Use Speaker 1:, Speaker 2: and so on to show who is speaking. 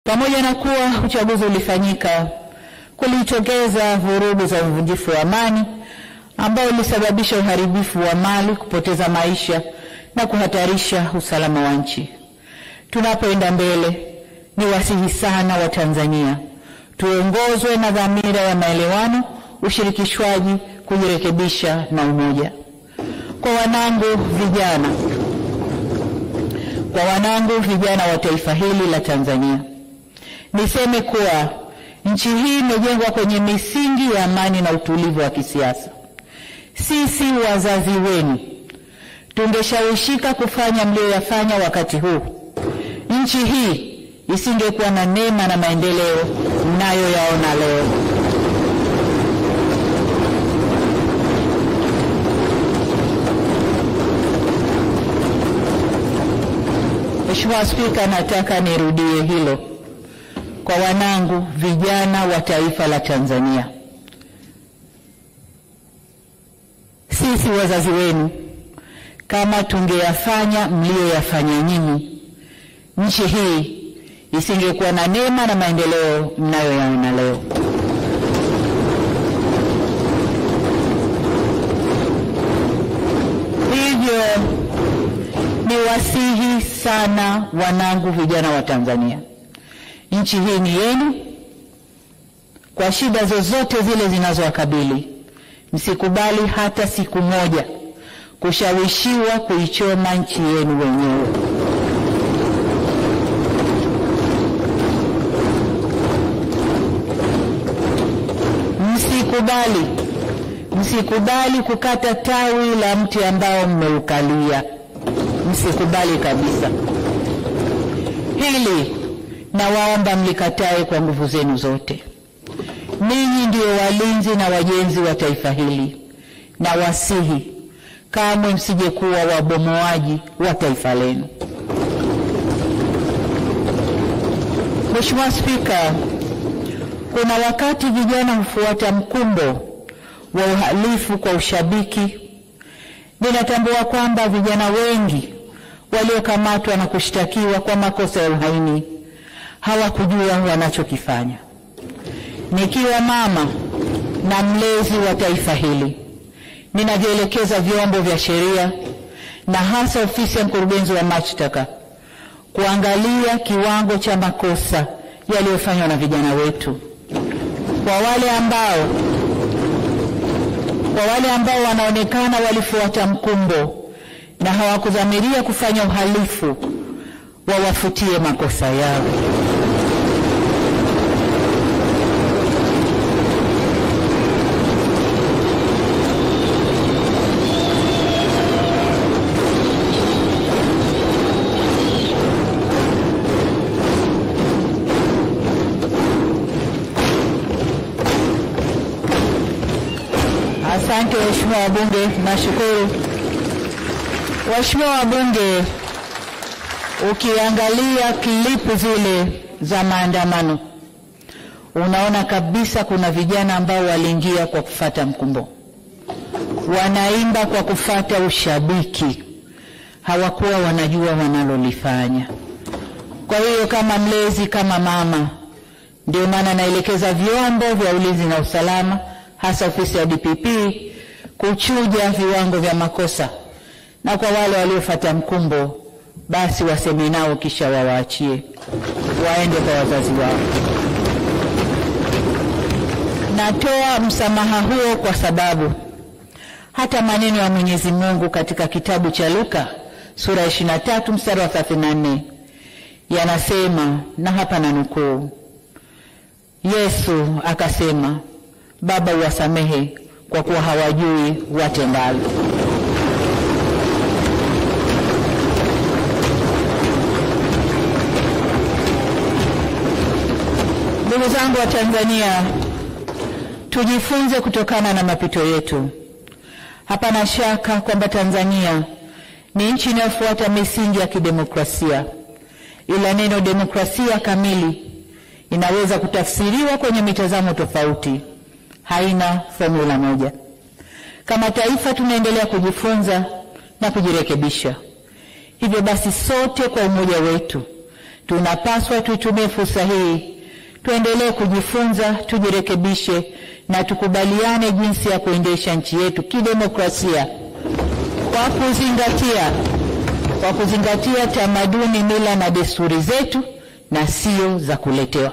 Speaker 1: Pamoja na kuwa uchaguzi ulifanyika, kulitokeza vurugu za uvunjifu wa amani ambao ulisababisha uharibifu wa mali, kupoteza maisha na kuhatarisha usalama wa nchi. Tunapoenda mbele, ni wasihi sana wa Tanzania tuongozwe na dhamira ya maelewano, ushirikishwaji, kujirekebisha na umoja. Kwa wanangu vijana wa taifa hili la Tanzania, niseme kuwa nchi hii imejengwa kwenye misingi ya amani na utulivu wa kisiasa. Sisi wazazi wenu tungeshawishika kufanya mlioyafanya wakati huu, nchi hii isingekuwa na neema na maendeleo mnayoyaona leo. Mheshimiwa Spika, nataka nirudie hilo kwa wanangu vijana wa taifa la Tanzania. Sisi wazazi wenu, kama tungeyafanya mlioyafanya nyinyi, nchi hii isingekuwa na neema na maendeleo mnayoyaona leo. Hivyo ni wasihi sana wanangu vijana wa Tanzania, nchi hii ni yenu. Kwa shida zozote zile zinazowakabili, msikubali hata siku moja kushawishiwa kuichoma nchi yenu wenyewe. Msikubali kukata tawi la mti ambao mmeukalia. Msikubali kabisa. Hili nawaomba mlikatae kwa nguvu zenu zote. Ninyi ndio walinzi na wajenzi wa taifa hili, na wasihi kamwe msije kuwa wabomoaji wa taifa lenu. Mheshimiwa Spika, kuna wakati vijana hufuata mkumbo wa uhalifu kwa ushabiki. Ninatambua kwamba vijana wengi waliokamatwa na kushtakiwa kwa makosa ya uhaini hawakujua wanachokifanya. Nikiwa mama na mlezi wa taifa hili, ninavielekeza vyombo vya sheria na hasa ofisi ya mkurugenzi wa mashtaka kuangalia kiwango cha makosa yaliyofanywa na vijana wetu. Kwa wale ambao wanaonekana walifuata mkumbo na hawakudhamiria kufanya uhalifu, wawafutie makosa yao. Asante Mheshimiwa wabunge, nashukuru. Waheshimiwa wabunge, ukiangalia klipu zile za maandamano, unaona kabisa kuna vijana ambao waliingia kwa kufuata mkumbo. Wanaimba kwa kufuata ushabiki. Hawakuwa wanajua wanalolifanya. Kwa hiyo kama mlezi, kama mama, ndio maana naelekeza vyombo vya ulinzi na usalama, hasa ofisi ya DPP, kuchuja viwango vya makosa, na kwa wale waliofuata mkumbo basi waseme nao kisha wawaachie waende kwa wazazi wao. Natoa msamaha huo kwa sababu hata maneno ya Mwenyezi Mungu katika kitabu cha Luka sura 23 mstari wa 34 yanasema, na hapa nanukuu, Yesu akasema, Baba uwasamehe kwa kuwa hawajui watendalo. Ndugu zangu wa Tanzania, tujifunze kutokana na mapito yetu. Hapana shaka kwamba Tanzania ni nchi inayofuata misingi ya kidemokrasia, ila neno demokrasia kamili inaweza kutafsiriwa kwenye mitazamo tofauti. Haina formula moja. Kama taifa tunaendelea kujifunza na kujirekebisha. Hivyo basi sote kwa umoja wetu Tunapaswa tutumie fursa hii, tuendelee kujifunza, tujirekebishe na tukubaliane jinsi ya kuendesha nchi yetu kidemokrasia kwa kuzingatia tamaduni, mila na desturi zetu na sio za kuletewa.